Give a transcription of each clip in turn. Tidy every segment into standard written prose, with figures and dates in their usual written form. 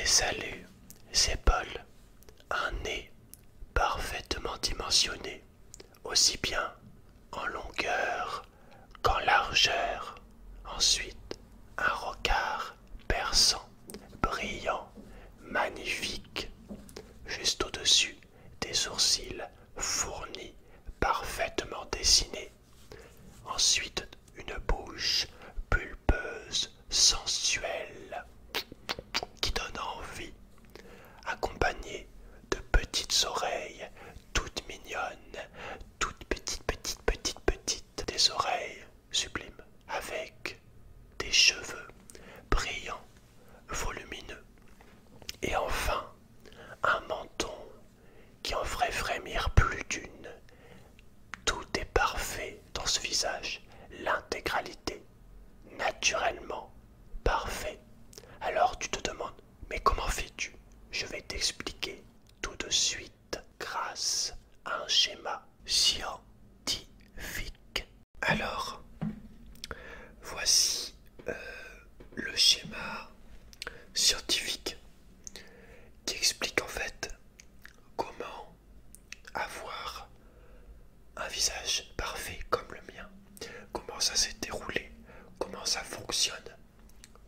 salue, c'est Paul. Un nez parfaitement dimensionné, aussi bien en longueur qu'en largeur. Ensuite, un regard perçant, brillant, magnifique. Juste au-dessus, des sourcils fournis, parfaitement dessinés. Ensuite, une bouche pulpeuse, sensuelle, qui donne envie, accompagnée de petites oreilles toutes mignonnes, toutes petites, des oreilles sublimes, avec des cheveux brillants, volumineux, et enfin un menton qui en ferait frémir plus d'une. Tout est parfait dans ce visage, l'intégralité, naturellement parfait. Alors tu te demandes, mais comment fais-tu? Je vais t'expliquer tout de suite grâce à un schéma scientifique. Alors, voici le schéma scientifique qui explique en fait comment avoir un visage parfait comme le mien, comment ça s'est déroulé, comment ça fonctionne.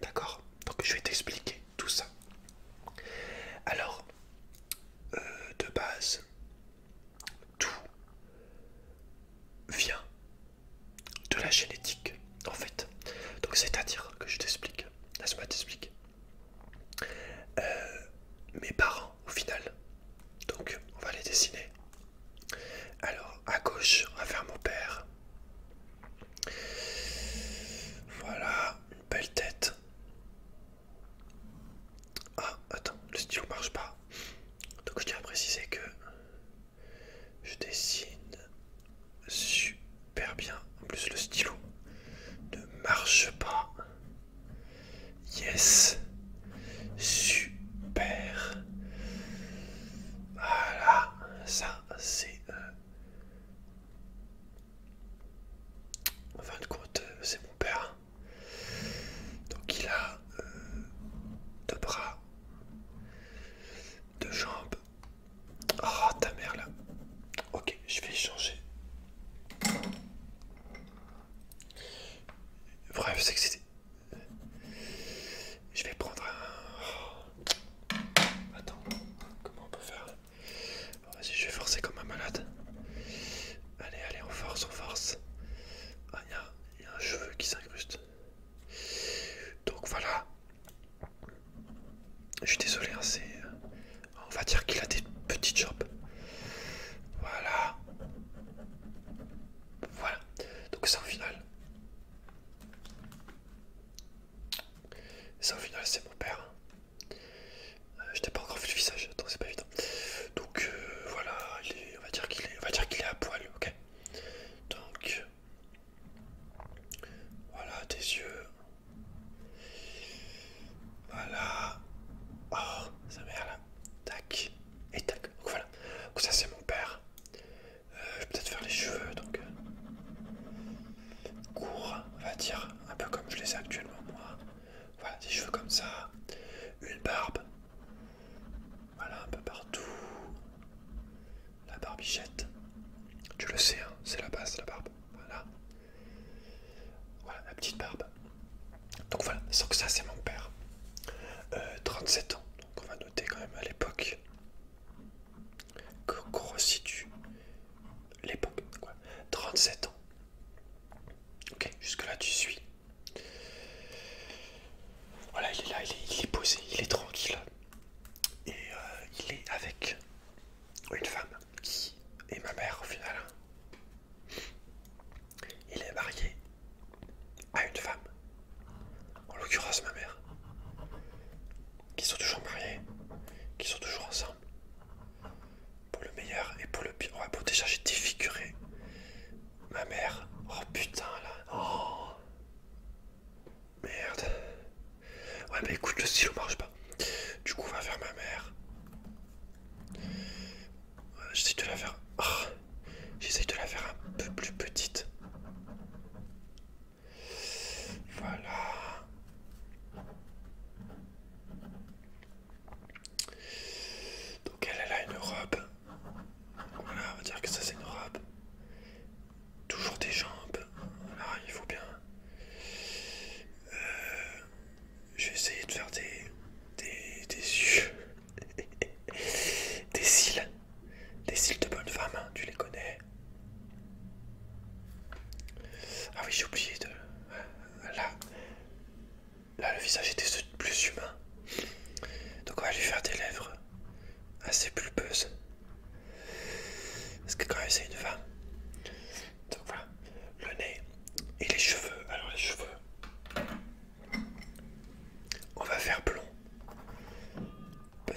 D'accord? Donc je vais t'expliquer tout ça. Alors, de base, tout vient de la génétique, en fait. Donc c'est-à-dire que je t'explique. Laisse-moi t'expliquer.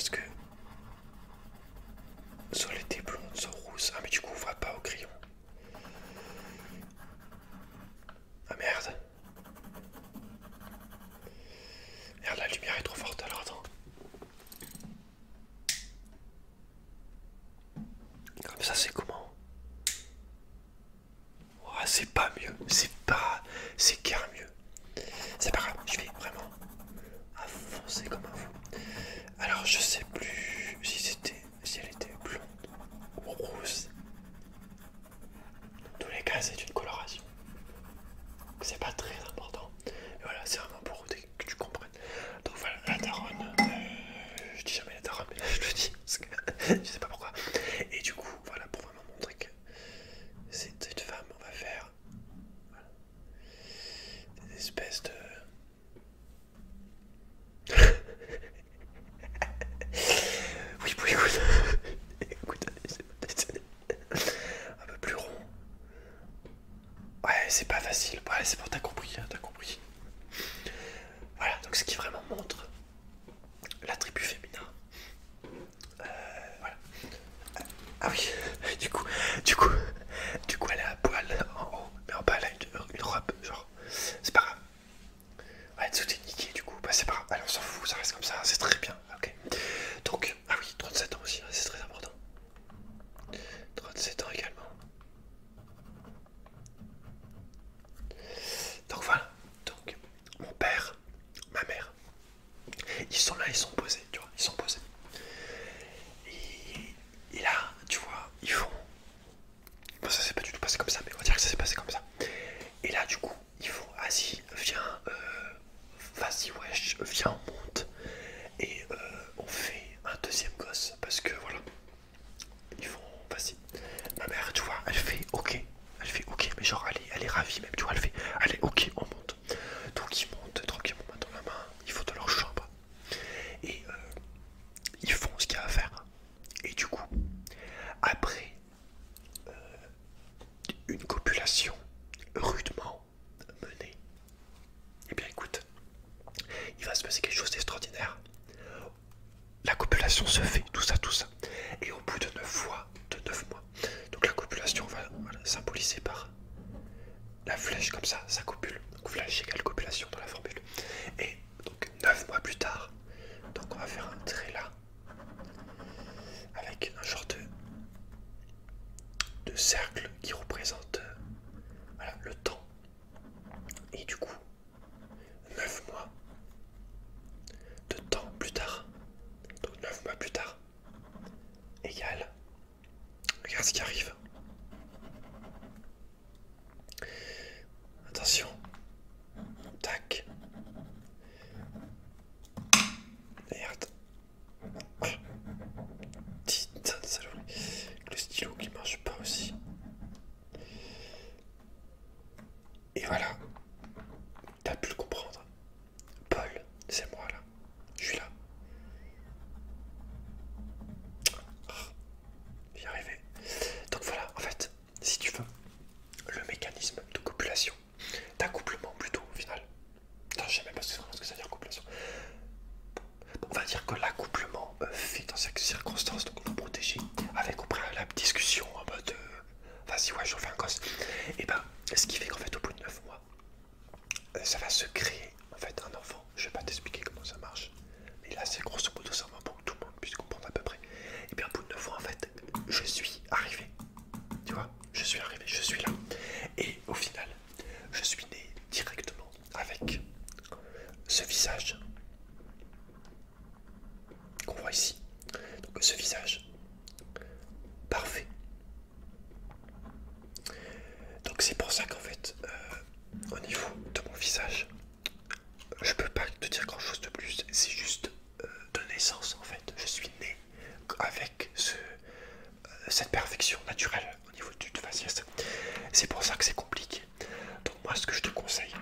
parce que soit elle était blonde, soit rousse. Ah mais du coup on voit pas au crayon. Ah merde. Merde, la lumière est trop forte, alors attends. Comme ça c'est comment? Oh, c'est pas mieux, c'est pas... c'est guère mieux. C'est pas grave, je vais vraiment avancer comme un fou. Alors je sais plus si elle était blonde ou rousse. Dans tous les cas c'est une coloration. C'est pas très important. Mais voilà, c'est vraiment pour que tu comprennes. Donc voilà, la daronne. Je dis jamais la daronne, mais là je le dis parce que je sais pas pourquoi. Et du coup, voilà, pour vraiment montrer que c'est une femme, on va faire voilà, des espèces de. Oui, bon, écoute. Écoute, c'est un peu plus rond. Ouais, c'est pas facile. Ouais, c'est bon, t'as compris, hein, t'as compris. Voilà, donc ce qui vraiment montre l'attribut féminin. Voilà. Ah oui, du coup, elle est à poil en haut, mais en bas, elle a une robe, genre. C'est pas grave. Ouais, tout est niqué, du coup, bah c'est pas grave. Allez, on s'en fout, ça reste comme ça, c'est très bien. Ok. Donc, ah oui, 37 ans aussi, c'est très important. 37 ans également. Donc voilà, donc mon père, ma mère, ils sont là, ils sont posés, tu vois, ils sont posés. Et là, tu vois, ils font... Bon, ça s'est pas du tout passé comme ça, mais on va dire que ça s'est passé comme ça. Et là, du coup, ils font, vas-y, viens, vas-y, wesh, viens, on monte. Et on fait un deuxième gosse, parce que voilà, ils font, vas-y. Ma mère, tu vois, elle fait ok, mais genre, elle est ravie même, tu vois, elle est ok, on monte. Donc ils montent tranquillement, main dans la main, ils vont dans leur chambre. Et ils font ce qu'il y a à faire. Et du coup, après une copulation rudement menée, eh bien écoute, il va se passer quelque chose d'extraordinaire. La copulation se fait, tout ça, tout ça. Et au bout de 9 mois, donc la copulation va voilà, symboliser par la flèche comme ça copule. Donc flèche égale copulation dans la formule. Et donc 9 mois plus tard, donc on va faire un trait là, avec un genre de cercle qui représente voilà, le temps. Et du coup, 9 mois de temps plus tard, donc 9 mois plus tard, égale, regarde ce qui arrive. Attention, tac. Merde. Putain de saloperie. Le stylo qui marche pas aussi. Et voilà. T'as pu le comprendre. Paul, c'est moi là. Je suis là. J'y arrivais. Donc voilà, en fait, si tu veux, le mécanisme de copulation, d'accouplement plutôt au final. Attends, je sais même pas ce que ça veut dire copulation. On va dire que l'accouplement fait dans cette circonstance, donc nous protéger, avec au préalable discussion en mode vas-y, ouais, j'en fais un gosse. Et ben, ce qui fait qu'en fait, au bout de 9 mois, ça va se créer en fait un enfant. Je vais pas t'expliquer comment ça marche, mais là, c'est grosso modo ça pour que tout le monde puisse comprendre à peu près. Et bien, au bout de 9 mois, en fait, je suis arrivé. Tu vois, je suis arrivé, je suis là. Et au final, je suis né directement avec ce visage qu'on voit ici. Donc ce visage parfait. Donc c'est pour ça qu'en fait, au niveau de mon visage, je peux pas te dire grand chose de plus. C'est juste de naissance en fait. Je suis né avec cette perfection naturelle au niveau du faciès. C'est pour ça que c'est compliqué. Donc moi ce que je te conseille,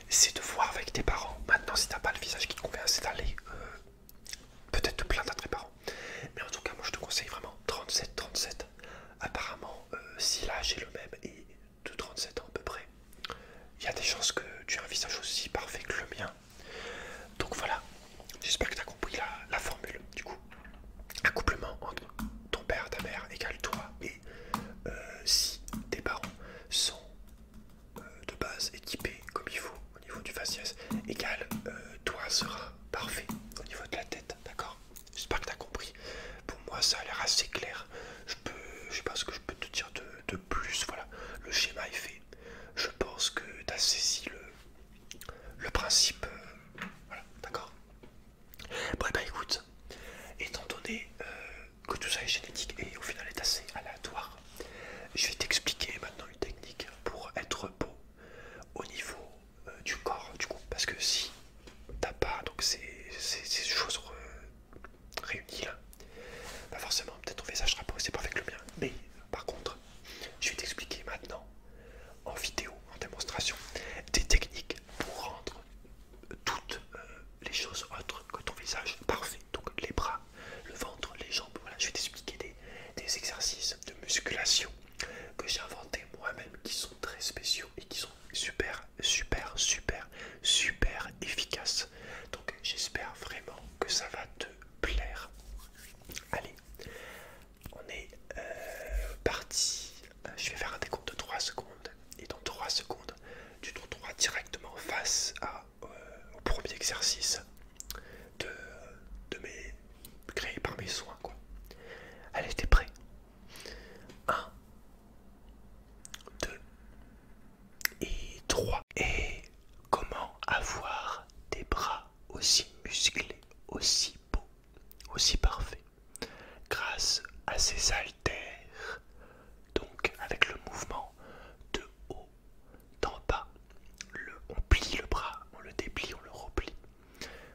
c'est de voir avec tes parents. Maintenant si t'as pas le visage qui te convient, c'est d'aller peut-être te plaindre à tes parents. Mais en tout cas moi je te conseille vraiment 37. Apparemment si l'âge est le même et de 37 ans à peu près, il y a des chances que tu aies un visage aussi parfait que le mien. Donc voilà, j'espère que tu as compris la formule. Du coup parfait. Donc les bras, le ventre, les jambes, voilà, je vais t'expliquer des exercices de musculation que j'ai inventés moi-même qui sont très spéciaux et qui sont super efficaces. Donc j'espère vraiment que ça va te plaire. Allez, on est parti. Je vais faire un décompte de 3 secondes et dans 3 secondes, tu te retrouveras directement face au premier exercice de mes créé par mes soins quoi. Allez, t'es prêt? 1, 2 et 3. Et comment avoir des bras aussi musclés, aussi beaux, aussi parfaits grâce à ces haltères? Donc avec le mouvement de haut d'en bas, on plie le bras, on le déplie, on le replie.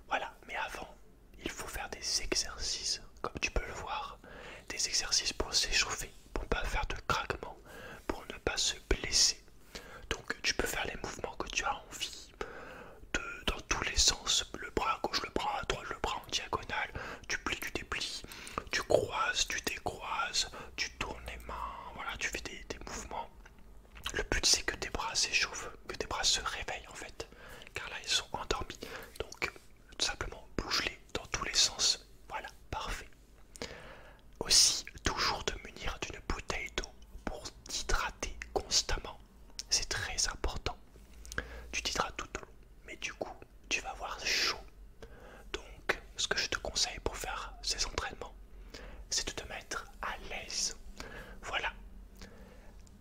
Voilà, mais avant, il faut faire des exercices, comme tu peux le voir, des exercices pour s'échauffer, pour ne pas faire de craquements, pour ne pas se blesser. Donc tu peux faire les mouvements que tu as envie, dans tous les sens, le bras à gauche, le bras à droite, le bras en diagonale, tu plies, tu déplies, tu croises, tu décroises, tu tournes les mains, voilà, tu fais des mouvements. Le but c'est que tes bras s'échauffent, que tes bras se réveillent en fait, car là ils sont endormis. Donc tout simplement bouge-les dans tous les sens, voilà, parfait. Aussi, toujours te munir d'une bouteille d'eau pour t'hydrater constamment, c'est très important. Tu t'hydrates tout au long, mais du coup tu vas avoir chaud. Donc ce que je te conseille pour faire ces entraînements, c'est de te mettre à l'aise. Voilà,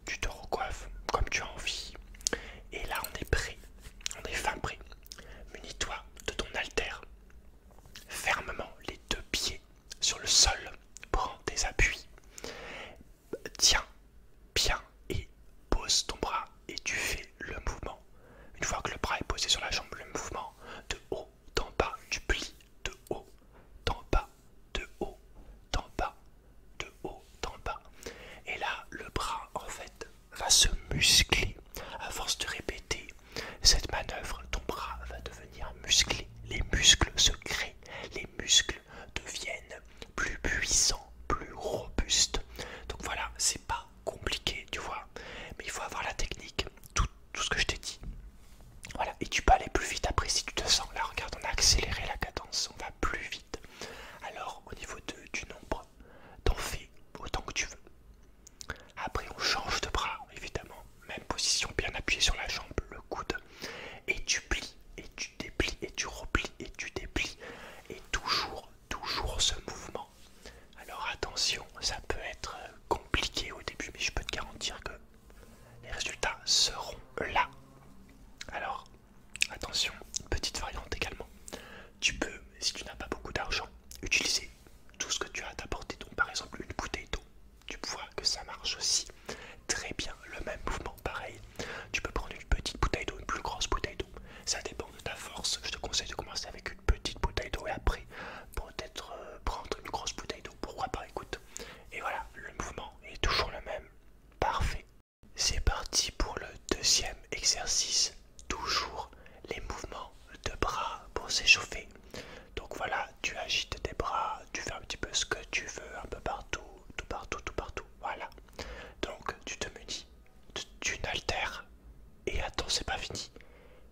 tu te recoiffes comme tu as envie. Et là on est prêt, on est fin prêt. Munis-toi de ton haltère. Fermement les deux pieds sur le sol. Prends tes appuis. Tiens bien et pose ton bras et tu fais le mouvement. Une fois que le bras est posé sur la jambe, le mouvement de haut d'en bas, tu plies de haut d'en bas, de haut d'en bas, de haut d'en bas. Et là, le bras en fait va se muscler. À force de répéter cette manœuvre, ton bras va devenir musclé. Les muscles se créent, les muscles deviennent plus puissants, plus robustes. Donc voilà, c'est pas compliqué, tu vois, mais il faut avoir la technique, tout ce que je t'ai dit. Voilà, et tu peux aller plus vite après si tu te sens. Là, regarde, on a accéléré la cadence, on va plus vite. Alors, au niveau du nombre, t'en fais autant que tu veux. Après, on change de bras, évidemment. Même position, bien appuyé sur la jambe, le coude. Et tu plies, et tu déplies, et tu replies, et tu déplies. Et toujours ce mouvement. Alors attention, ça peut être compliqué au début, mais je peux te garantir que les résultats seront là. Alors, attention, petite variante également. Tu peux, si tu n'as pas beaucoup d'argent, utiliser tout ce que tu as à ta portée. Donc par exemple une bouteille d'eau. Tu vois que ça marche aussi très bien. Le même mouvement, pareil. Tu peux prendre une petite bouteille d'eau, une plus grosse bouteille d'eau. Ça dépend de ta force. Je te conseille de commencer avec une petite bouteille d'eau et après peut-être prendre une grosse bouteille d'eau. Pourquoi pas, écoute. Et voilà, le mouvement est toujours le même. Parfait. C'est parti pour le deuxième exercice. Toujours les mouvements de bras pour s'échauffer. Donc voilà, tu agites tes bras, tu fais un petit peu ce que tu veux, un peu partout, tout partout, tout partout. Voilà. Donc tu te munis d'une haltère. Et attends, c'est pas fini.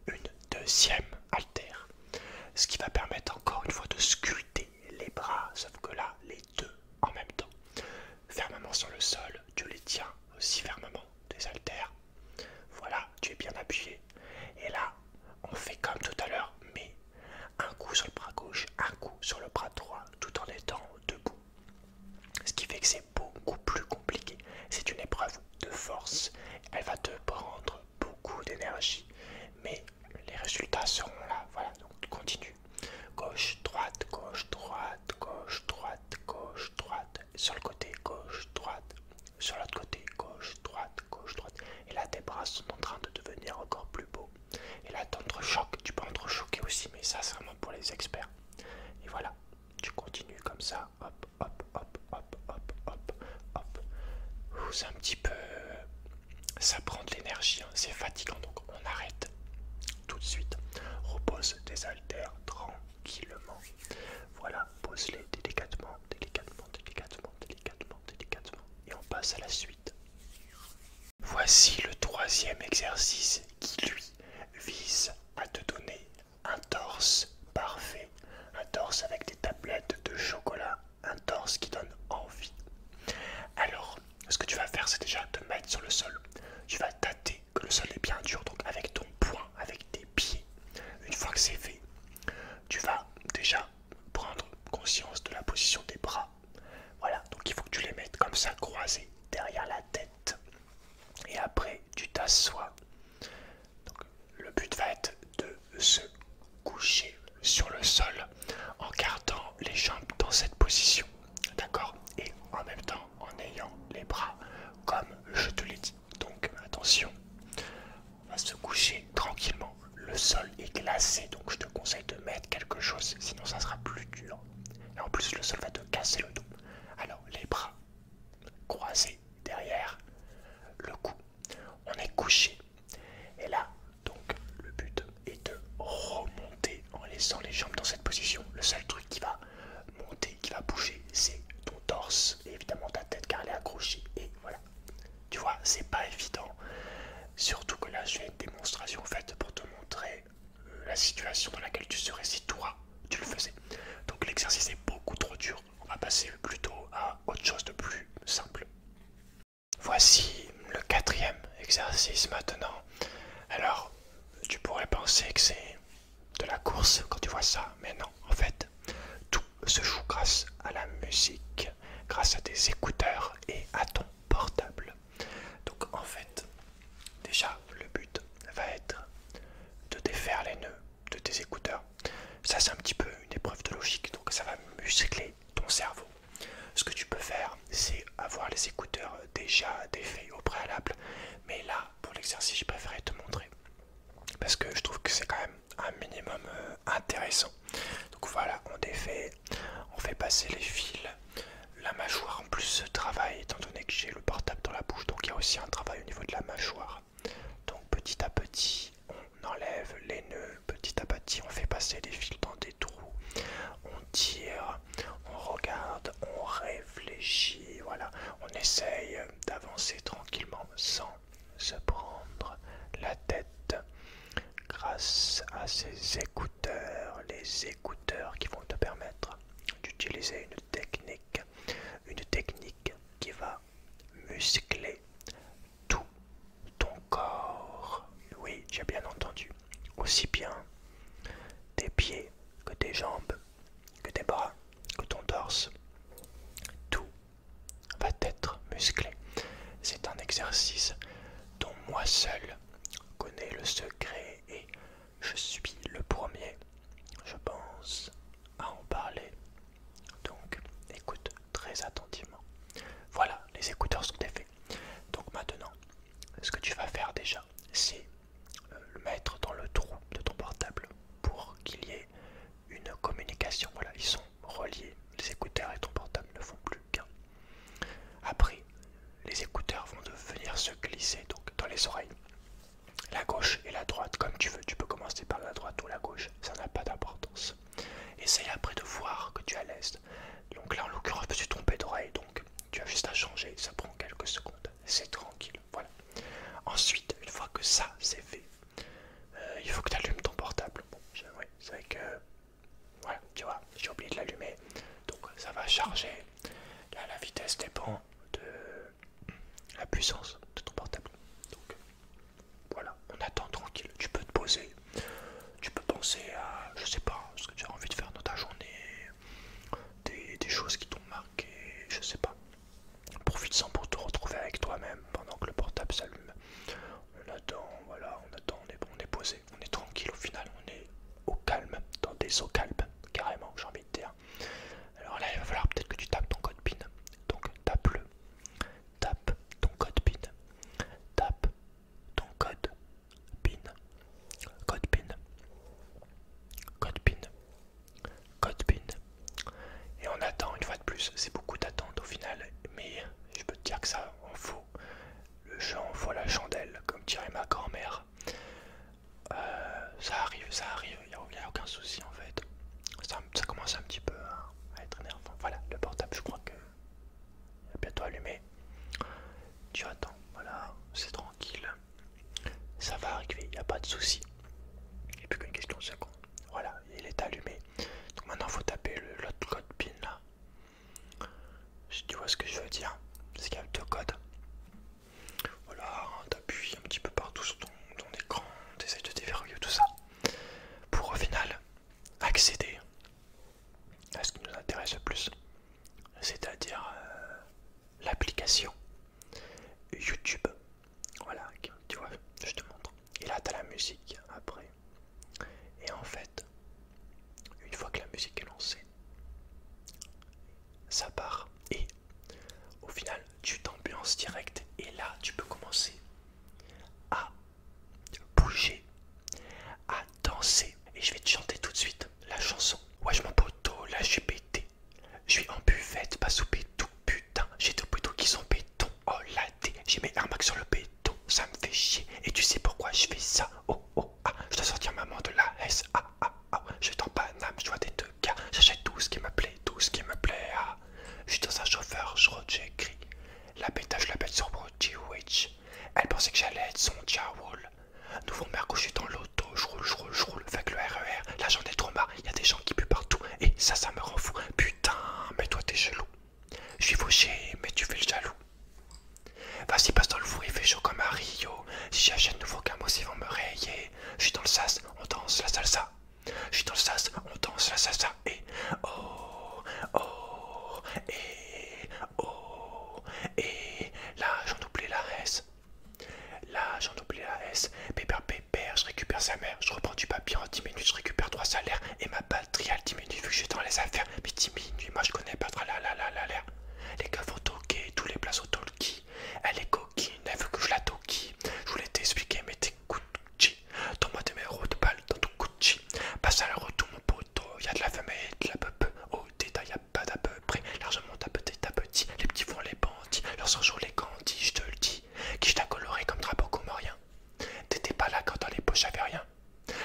Une deuxième haltère. Ce qui va permettre encore une fois de sculpter les bras, sauf que là, les deux en même temps. Fermement sur le sol, tu les tiens aussi fermement des haltères. Voilà, tu es bien appuyé. Et là, on fait comme tout à l'heure, mais un coup sur le bras gauche, un coup sur le bras droit, tout en étant debout. Ce qui fait que c'est beaucoup plus compliqué. C'est une épreuve de force. Elle va te prendre beaucoup d'énergie, mais les résultats seront là. Voilà, donc continue. Gauche, droite, gauche, droite, gauche, droite, gauche, droite. Sur le côté, gauche, droite. Sur l'autre côté, gauche, droite, gauche, droite. Et là, tes bras sont en train de devenir encore plus beaux. Et là, t'entrechoques. Tu peux entrechoquer aussi, mais ça, c'est vraiment pour les experts. Et voilà, tu continues comme ça. Hop, hop, hop, hop, hop, hop, hop. C'est un petit peu... Ça prend de l'énergie, hein. C'est fatigant, donc on arrête tout de suite. Repose tes haltères tranquillement. Voilà, exercice qui, lui, vise à te donner un torse parfait, un torse avec des tablettes de chocolat, un torse qui donne envie. Alors, ce que tu vas faire, c'est déjà te mettre sur le sol. Tu vas tâter que le sol est bien dur, donc avec ton poing, avec tes pieds. Une fois que c'est fait, tu vas déjà prendre conscience de la position des bras. Voilà, donc il faut que tu les mettes comme ça, croisés derrière la tête. Et après, tu t'assois. Donc, le but va être de se coucher sur le sol en gardant les jambes dans cette position. D'accord? Et en même temps, en ayant les bras comme je te l'ai dit. Donc, attention, on va se coucher tranquillement. Le sol est glacé, donc je te conseille de mettre quelque chose, sinon ça sera plus dur. Et en plus, le sol va te casser le dos. Alors, les bras croisés derrière le cou. On est couché. Et là, donc, le but est de remonter en laissant les jambes dans cette position. Le seul truc qui va monter, qui va bouger, c'est ton torse et évidemment ta tête car elle est accrochée. Et voilà. Tu vois, c'est pas évident. Surtout que là, je fais une démonstration faite pour te montrer la situation dans laquelle tu serais si toi, tu le faisais. Donc l'exercice est beaucoup trop dur. On va passer plutôt à autre chose de plus simple. Voici le quatrième exercice maintenant. Alors, tu pourrais penser que c'est de la course quand tu vois ça, mais non, en fait, tout se joue grâce à la musique, grâce à tes écouteurs et à ton portable. Donc en fait, déjà, le but va être de défaire les nœuds de tes écouteurs. Ça, c'est un petit peu une épreuve de logique, donc ça va muscler ton cerveau. Ce que tu peux faire, c'est avoir les écouteurs déjà défaits au préalable. Mais là, pour l'exercice, je préférais te montrer. Parce que je trouve que c'est quand même un minimum intéressant. Donc voilà, on défait, on fait passer les fils. La mâchoire en plus travaille, étant donné que j'ai le portable dans la bouche. Donc il y a aussi un travail au niveau de la mâchoire. Donc petit à petit, on enlève les nœuds. Petit à petit, on fait passer les fils dans des trous. On tire, on regarde, on réfléchit, voilà, on essaye d'avancer tranquillement sans se prendre la tête grâce à ces écouteurs, les écouteurs qui vont te permettre d'utiliser une technique qui va muscler tout ton corps. Oui, j'ai bien entendu, aussi bien tes pieds que tes jambes, que tes bras, que ton torse, tout va être musclé. C'est un exercice dont moi seul connais le secret et je suis le premier, je pense, à en parler. Donc écoute très attentivement. Voilà, les écouteurs sont défaits. Donc maintenant, ce que tu vas faire déjà, c'est le mettre dans le trou de ton portable pour qu'il y ait une communication. Voilà, ils sont reliés. Les écouteurs et ton portable ne font plus qu'un. Après, les écouteurs vont venir se glisser donc dans les oreilles. La gauche et la droite, comme tu veux. Tu peux commencer par la droite ou la gauche. Ça n'a pas d'importance. Essaye après de voir que tu es à l'aise. Donc là, en l'occurrence, je me suis trompé d'oreille. Donc tu as juste à changer. Ça prend quelques secondes. C'est tranquille. Voilà. Ensuite, une fois que ça c'est fait, il faut que tu allumes ton portable. Bon, oui, c'est vrai que voilà, tu vois, j'ai oublié de l'allumer. Donc ça va charger. Là, la vitesse dépend de la puissance de ton portable. Donc voilà, on attend tranquille. Tu peux te poser. Tu peux penser à, je sais pas, ce que tu as envie de faire dans ta journée. Des choses qui t'ont marqué, je sais pas. Profite-en pour te retrouver avec toi-même pendant que le portable s'allume. On attend, voilà, on attend, on est posé, on est tranquille au final, on est au calme, dans des eaux calmes, carrément, j'ai envie de dire. Alors là, il va falloir peut-être que tu tapes ton code PIN. Donc tape ton code PIN. ça part. Et au final, tu t'ambiances direct. Et là, tu peux commencer à bouger, à danser. Et je vais te chanter tout de suite la chanson. Wesh mon poteau, là je suis pété. Je suis en buvette, pas sous pétou. Putain, j'ai deux poteaux qui sont béton. Oh la dé, j'ai mes Air Max sur le béton. Ça me fait chier. Et tu sais pourquoi je fais ça? Oh oh ah, je dois sortir maman de la S. Ah ah ah, je t'en Paname, je dois des deux gars. J'achète tout ce qui me plaît, tout ce qui me plaît. Ah, je suis dans un chauffeur, je rote, j'écris. La bêta, je la bête sur Brody Witch. Elle pensait que j'allais être son Jawol. Nouveau merco, je suis dans l'auto, je roule avec le RER. Là j'en ai trop marre, y a des gens qui puent partout. Et ça me rend fou. Putain, mais toi t'es chelou. Je suis fauché, mais tu fais le jaloux. Vas-y, passe dans le four, il fait chaud comme à Rio. Si j'achète nouveau camos, ils vont me rayer. Je suis dans le sas, on danse la salsa. Je suis dans le sas, on danse la salsa. Et oh, oh, et oh, et là j'en oublie la S. Là j'en oublie la S. Pépère, pépère, je récupère sa mère. Je reprends du papier en 10 minutes, je récupère 3 salaires. Et ma batterie elle diminue vu que je suis dans les affaires. Mais 10 minutes, moi je connais pas trop la l'air. Les gars vont toquer, tous les places au talkie. Elle est coquine, elle veut que je la toquille. Je voulais t'expliquer, mais t'écoutes. Donne-moi des numéros de balles dans ton Gucci. Passe à la retour, mon poteau. Y'a de la femme et de la peu. Au détail, y'a pas d'à peu près. L'argent monte à petit. Les petits font les bandits. Leurs 100 jours les candis, je te le dis. Qui je t'a coloré comme drapeau comorien. T'étais pas là quand dans les poches y'avait rien.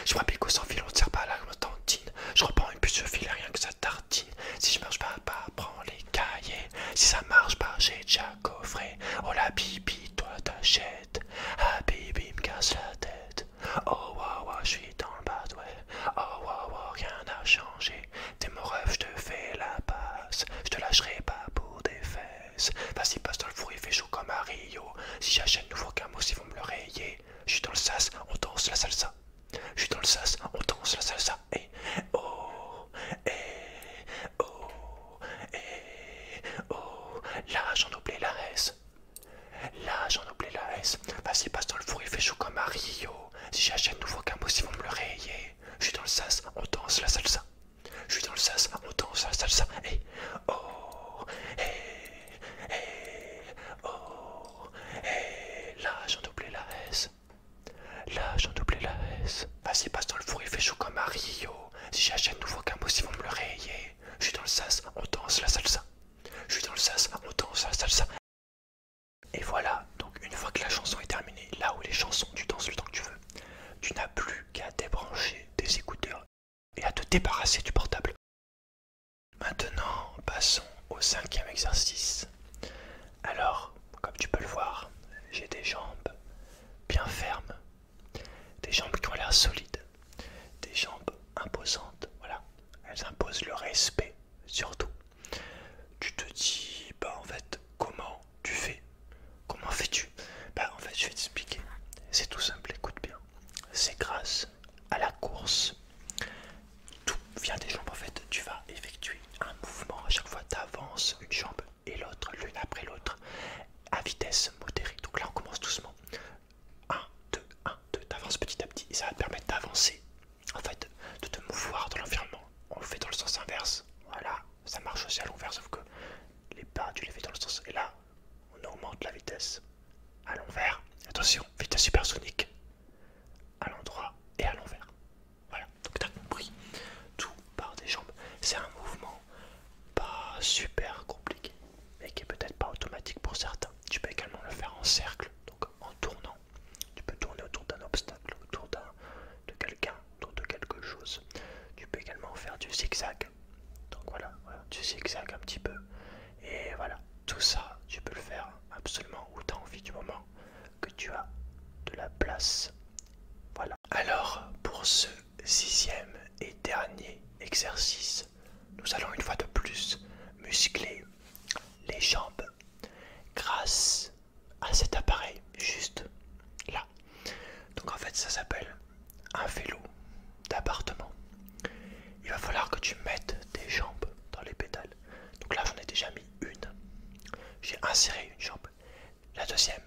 Je m'applique au sans fil, on ne sert pas à la tantine. Je reprends une puce, je file rien que ça tartine. Si je marche pas, prends les cahiers. Si ça marche pas, j'ai déjà coffré. Oh la bibi, toi t'achètes. Ah bibi me casse la tête. Oh waouh, wow, je suis dans le bad, ouais. Oh waouh, wow, rien n'a changé. T'es mon rêve, je te fais la passe. Je te lâcherai pas pour des fesses. Vas-y, passe dans le four, il fait chaud comme à Rio. Si j'achète nouveau camos, ils vont me le rayer. Je suis dans le sas, on danse la salsa. Je suis dans le sas, on danse la salsa. Et oh, et oh, et oh. Là j'en oublie la S. Là j'en oublie la S. Vas-y, passe dans le four, il fait chaud comme à Rio. Si j'achète nouveau camos, ils vont me le rayer. Je suis dans le sas, on danse la salsa. Je suis dans le sas, on danse la salsa. Et oh, et oh, et là j'en oublie la S. Là j'en oublie la S. Vas-y, passe dans le four, il fait chaud comme à Rio. Si j'achète nouveau camos, ils vont me le rayer. Je suis dans le sas, on danse la salsa. Je suis dans le sas, on danse la salsa. Et voilà, donc une fois que la chanson est terminée, là où les chansons, tu danses le temps que tu veux. Tu n'as plus qu'à débrancher tes écouteurs et à te débarrasser du portable. Maintenant, passons au 5e exercice. Alors, comme tu peux le voir, j'ai des jambes bien fermes. Des jambes qui ont l'air solides, des jambes imposantes, voilà, elles imposent le respect, surtout. Tu te dis, bah en fait, comment tu fais? Comment fais-tu? Bah en fait, je vais t'expliquer, c'est tout simple, écoute bien. C'est grâce à la course, tout vient des jambes en fait, tu vas effectuer un mouvement, à chaque fois tu avances une jambe et l'autre, l'une après l'autre, à vitesse modérée. Donc là on commence doucement. 1, 2, t'avances petit à petit et ça va te permettre d'avancer, en fait, de te mouvoir dans l'environnement. On le fait dans le sens inverse, voilà, ça marche aussi à l'envers, sauf que les pas tu les fais dans le sens, et là, on augmente la vitesse à l'envers. Attention, vitesse supersonique, à l'endroit et à l'envers. Voilà, donc t'as compris, tout part des jambes. C'est un mouvement pas super compliqué, mais qui est peut-être pas automatique pour certains. Tu peux également le faire en cercle, donc en tournant. Tu peux tourner autour d'un obstacle, autour de quelqu'un, autour de quelque chose. Tu peux également faire du zigzag. Donc voilà, du zigzag un petit peu. Et voilà, tout ça, tu peux le faire absolument où tu as envie du moment que tu as de la place. Voilà. Alors, pour ce 6e et dernier exercice, nous allons une fois de plus muscler les jambes grâce à cet appareil juste là. Donc en fait ça s'appelle un vélo d'appartement. Il va falloir que tu mettes tes jambes dans les pédales. Donc là j'en ai déjà mis une. J'ai inséré une jambe. La deuxième,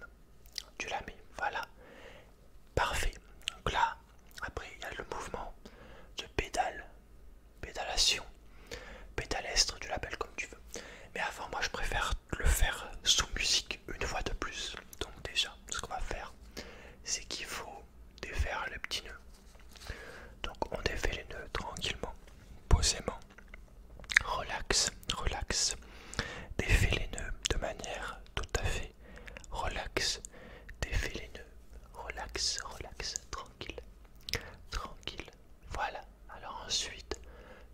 tu l'as mis. Voilà. Parfait. Donc là, après il y a le mouvement de pédale, pédalation, pédalestre, tu l'appelles comme tu veux. Mais relax. Défais les nœuds de manière tout à fait relax. Défais les nœuds. Relax, relax, tranquille. Tranquille. Voilà. Alors ensuite,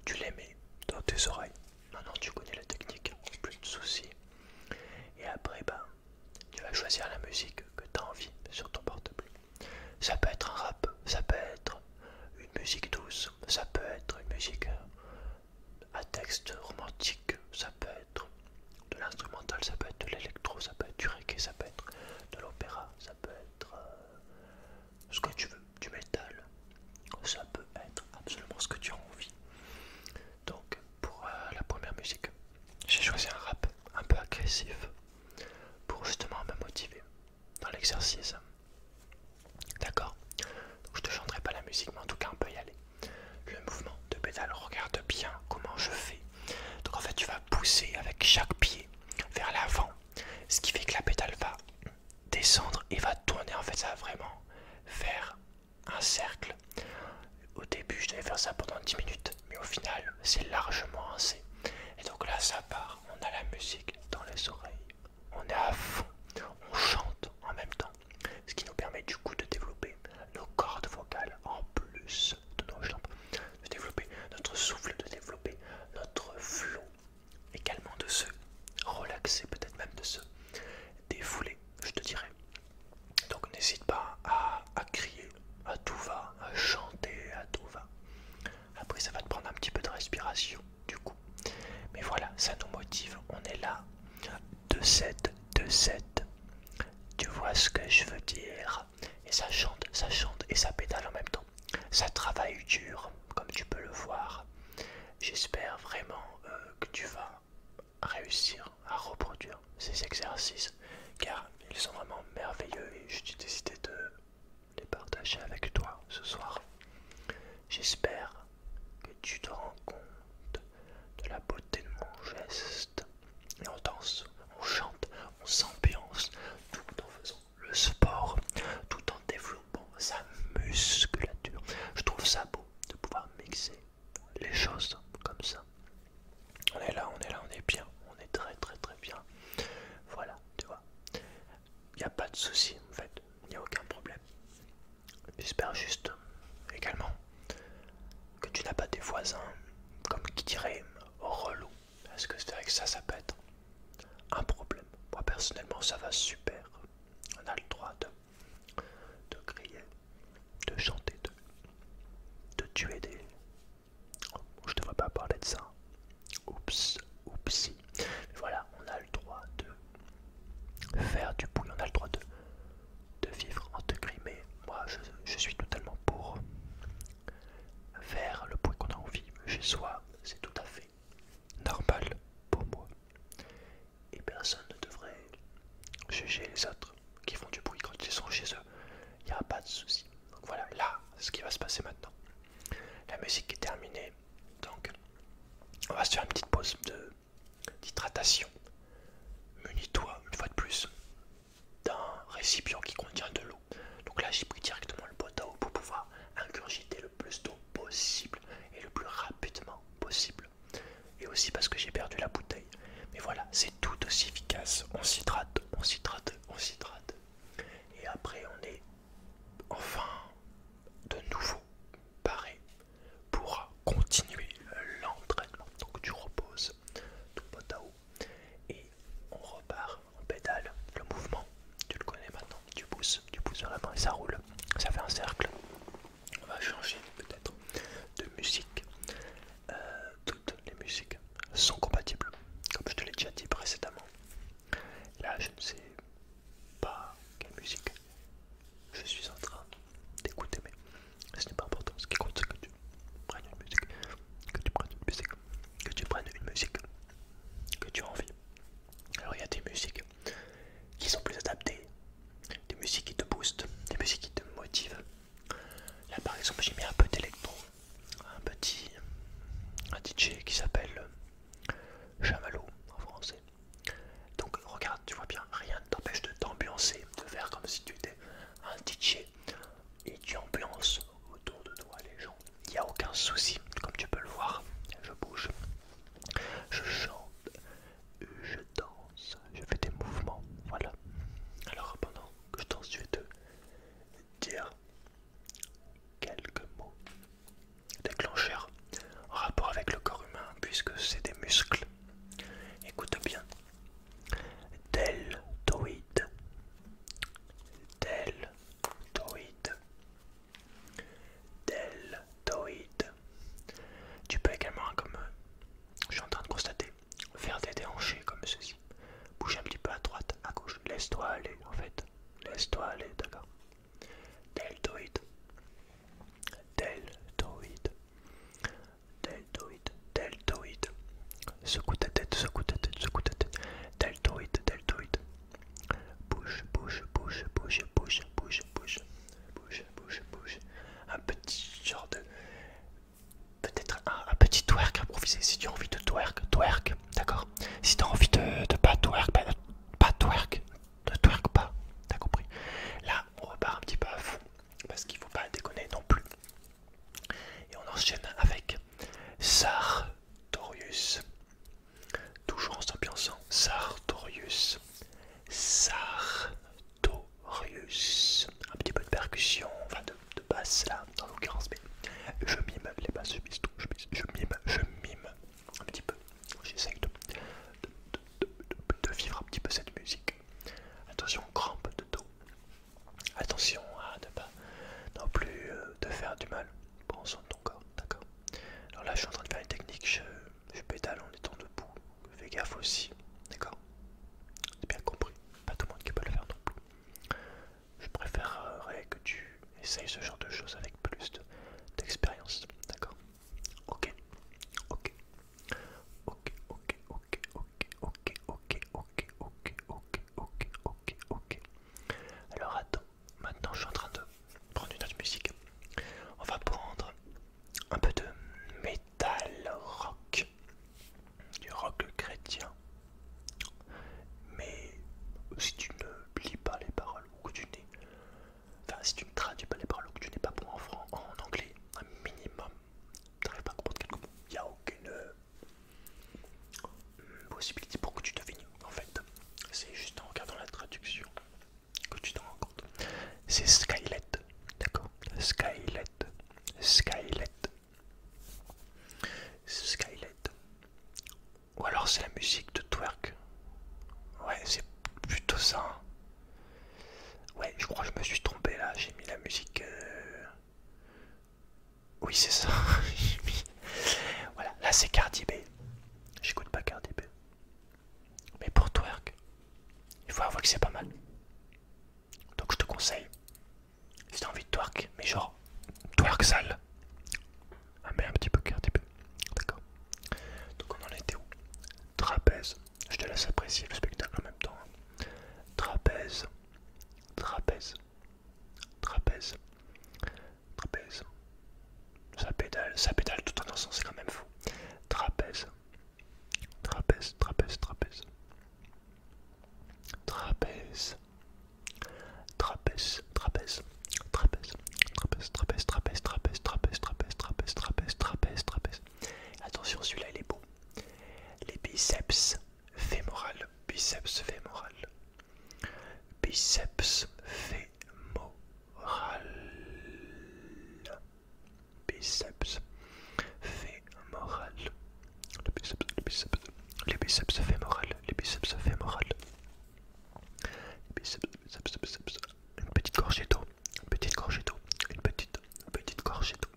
tu les mets dans tes oreilles. Maintenant tu connais la technique, plus de soucis. Et après, tu vas choisir la musique que tu as envie sur ton portable. Ça peut être un rap, ça peut être une musique douce, ça peut être une musique à texte romantique, ça peut être de l'instrumental, ça peut être de l'électro, ça peut être du reggae, ça peut être de l'opéra, ça peut être ce que tu veux, du métal, ça peut être absolument ce que tu as envie. Donc pour la première musique, j'ai choisi un rap un peu agressif pour justement me motiver dans l'exercice. D'accord? Donc je te chanterai pas la musique, mais en tout cas on peut y aller. Le mouvement de pédale, regarde bien comment je fais. Donc en fait tu vas pousser avec chaque pied vers l'avant, ce qui fait que la pédale va descendre et va tourner. En fait ça va vraiment faire un cercle. Au début je devais faire ça pendant 10 minutes, mais au final c'est largement assez. Et donc là ça part, on a la musique dans les oreilles, on est à fond, on chante en même temps, ce qui nous permet du coup de développer nos cordes vocales en plus de nos jambes, de développer notre souffle, de développer notre flow, également de se relaxer, peut-être même de se défouler, je te dirais. Donc n'hésite pas à crier à tout va, à chanter à tout va. Après ça va te prendre un petit peu de respiration du coup. Mais voilà, ça nous motive, on est là. 2-7, 2-7. Tu vois ce que je veux dire? Et ça chante et ça pédale en même temps. Ça travaille dur, comme tu peux le voir. J'espère vraiment que tu vas réussir à reproduire ces exercices, car ils sont vraiment merveilleux et j'ai décidé de les partager avec toi ce soir. J'espère que tu te rends compte de la beauté de mon geste. Et on danse, on chante, on s'ambiance, tout en faisant le sport, tout en développant sa musculature. Je trouve ça beau de pouvoir mixer les choses comme ça. On est là, on est bien, on est très très très bien. Voilà, tu vois. Il n'y a pas de souci en fait, il n'y a aucun problème. J'espère juste également que tu n'as pas des voisins, comme qui dirait, relou. Parce que c'est vrai que ça peut être un problème. Moi personnellement ça va super. On a le droit de crier, de chanter, de tuer des... Oh, je devrais pas parler de ça. Oups, oupsie. Mais voilà, on a le droit de faire du bruit, on a le droit de vivre entre guillemets. Moi je suis totalement pour faire le bruit qu'on a envie chez soi, c'est tout à fait normal pour moi. Et personne ne devrait juger les autres qui font du bruit quand ils sont chez eux. Il n'y a pas de souci. Donc voilà, là, ce qui va se passer maintenant. La musique est terminée, donc on va se faire une petite pause d'hydratation. Munis-toi une fois de plus d'un récipient qui contient de l'eau. Donc là j'ai pris directement le pot à eau pour pouvoir ingurgiter le plus d'eau possible et le plus rapidement possible. Et aussi parce que j'ai perdu la bouteille. Mais voilà, c'est tout aussi efficace. On s'hydrate, on s'hydrate, on s'hydrate. Et après on est enfin de nouveau paré pour continuer l'entraînement. Donc tu reposes ton pot à eau et on repart en pédale. Le mouvement, tu le connais maintenant, tu pousses vraiment et ça roule, ça fait un cercle. On va changer peut-être de musique. Toutes les musiques sont compatibles, comme je te l'ai déjà dit précédemment. Là je ne sais pas quelle musique je suis en train d'écouter, mais ce n'est pas secoue ta tête, secoue ta tête, secoue ta tête. Deltoïde, deltoïde. Bouge, bouge, bouge, bouge, bouge, bouge, bouge, bouge, bouge, bouge. Un petit genre de... Peut-être un petit twerk improvisé. Si tu as envie de twerk, twerk, d'accord. Si tu as envie de pas twerk, pas twerk, ne twerk pas, t'as compris. Là, on repart un petit peu à fond, parce qu'il faut pas déconner non plus. Et on enchaîne avec Sartorius. Toujours en s'ambiançant. Sartorius. Sartorius. Un petit peu de percussion, enfin de basse là, en l'occurrence, mais je mime les basses, je mime tout, je mime un petit peu. J'essaye de vivre un petit peu cette musique. Attention, crampe de dos. Attention à ne pas non plus te faire du mal. Prends soin de ton corps, d'accord. Alors là, je suis en train de faire une technique, je pédale en étant debout. Fais gaffe aussi, d'accord. C'est bien compris, pas tout le monde qui peut le faire non plus. Je préférerais que tu essayes ce genre de choses avec plus d'expérience, d'accord. Ok, ok, ok, ok, ok, ok, ok, ok, ok, ok, ok, ok, ok, ok. Alors attends, maintenant je suis en train de prendre une autre musique. On va prendre un peu de metal rock, du rock chrétien. Mais si tu ne lis pas les paroles ou que tu n'es... Enfin, si tu ne traduis pas les paroles ou que tu n'es pas bon en anglais, un minimum, tu n'arrives pas à comprendre quelques mots. Il n'y a aucune possibilité pour que tu devines. En fait, c'est juste en regardant la traduction que tu t'en rends compte. C'est Skylet, d'accord. Skylet, Skylet, Skylet. Ou alors c'est la musique de twerk. Ouais, c'est plutôt ça. Hein. Ouais, je crois que je me suis trompé là. J'ai mis la musique. Oui, c'est ça. Voilà, là c'est Cardi B. J'écoute pas Cardi B. Mais pour twerk, il faut avouer que c'est pas mal. Donc je te conseille, si t'as envie de twerk, mais genre twerk sale, mais un petit peu Cardi B. D'accord. Donc on en était où? Trapèze. Je te laisse apprécier le spectacle en même temps. Trapèze, trapèze, trapèze, trapèze. Ça pédale tout en dansant, c'est quand même fou. Trapèze, trapèze, trapèze, trapèze, trapèze, trapèze, trapèze, trapèze, trapèze, trapèze, trapèze, trapèze, trapèze, trapèze, trapèze, trapèze, trapèze, trapèze. Attention, celui-là il est beau. Les biceps fémoral, biceps fémoral, biceps fémoral, biceps fémoral, les biceps fémoral, les biceps fémoral, les biceps, une petite gorgée d'eau, une petite gorgée d'eau, une petite gorgée d'eau.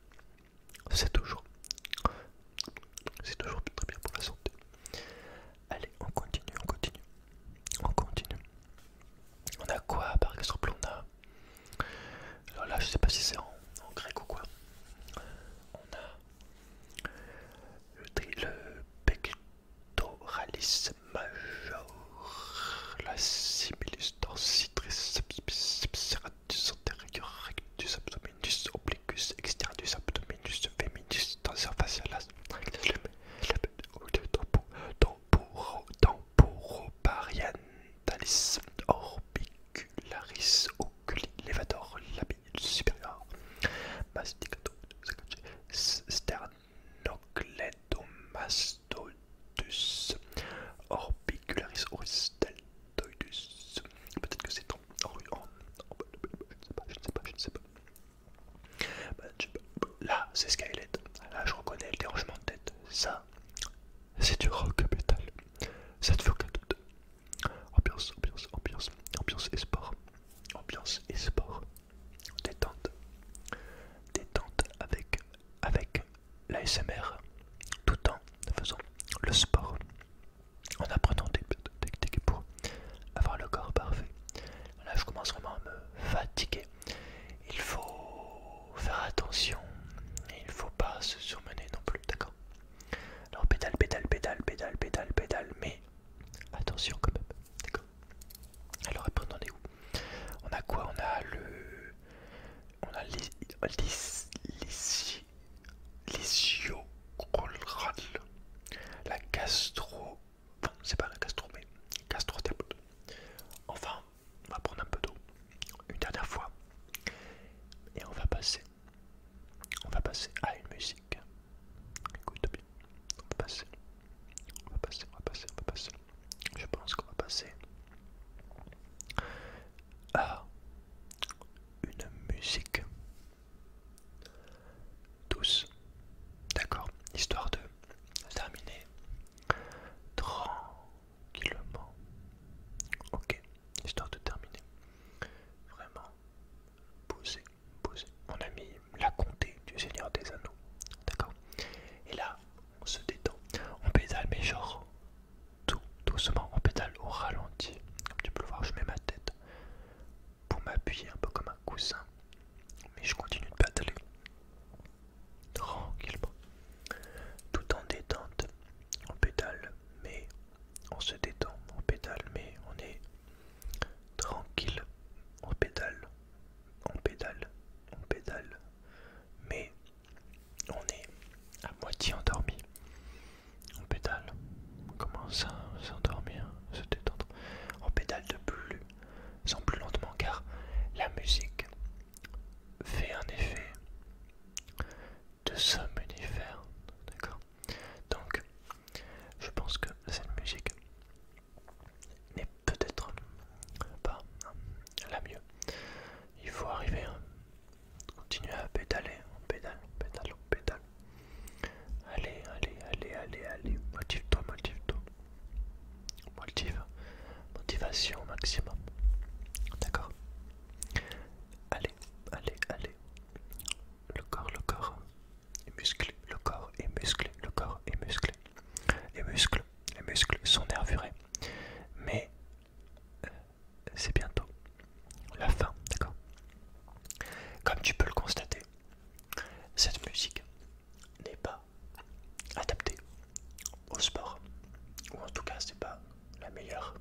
C'est toujours très bien pour la santé. Allez, on continue, on continue, on continue. On a quoi par exemple? On a... Alors là, je sais pas si c'est en grec ou quoi. On a le pectoralis major, la similis dorsi triceps biceps serratus antérieur rectus abdominus obliquus externus abdominus feminis tensor facialis temporoparientalis orbicularis oculi levator labial supérieur masticato sternocleidomastoidus orbicularis oris deltoidus. Peut-être que c'est en... je ne sais pas. Là, c'est Skylet. Là, je reconnais le dérangement de tête. Ça, c'est du rock metal. Ça te fait aucun doute. Ambiance et sport. Ambiance et sport. Détente. Détente avec l'ASMR. Tout en faisant le sport. En apprenant des techniques pour avoir le corps parfait. Là, je commence vraiment à me fatiguer. Il faut faire attention. Il ne faut pas se surmener non plus, d'accord? Alors pédale, pédale, pédale, pédale, pédale. relaxation au maximum. D'accord? Allez, allez, allez. Le corps est musclé, le corps est musclé, le corps est musclé. Les muscles sont nervurés. Mais c'est bientôt la fin, d'accord? Comme tu peux le constater, cette musique n'est pas adaptée au sport. Ou en tout cas, c'est pas la meilleure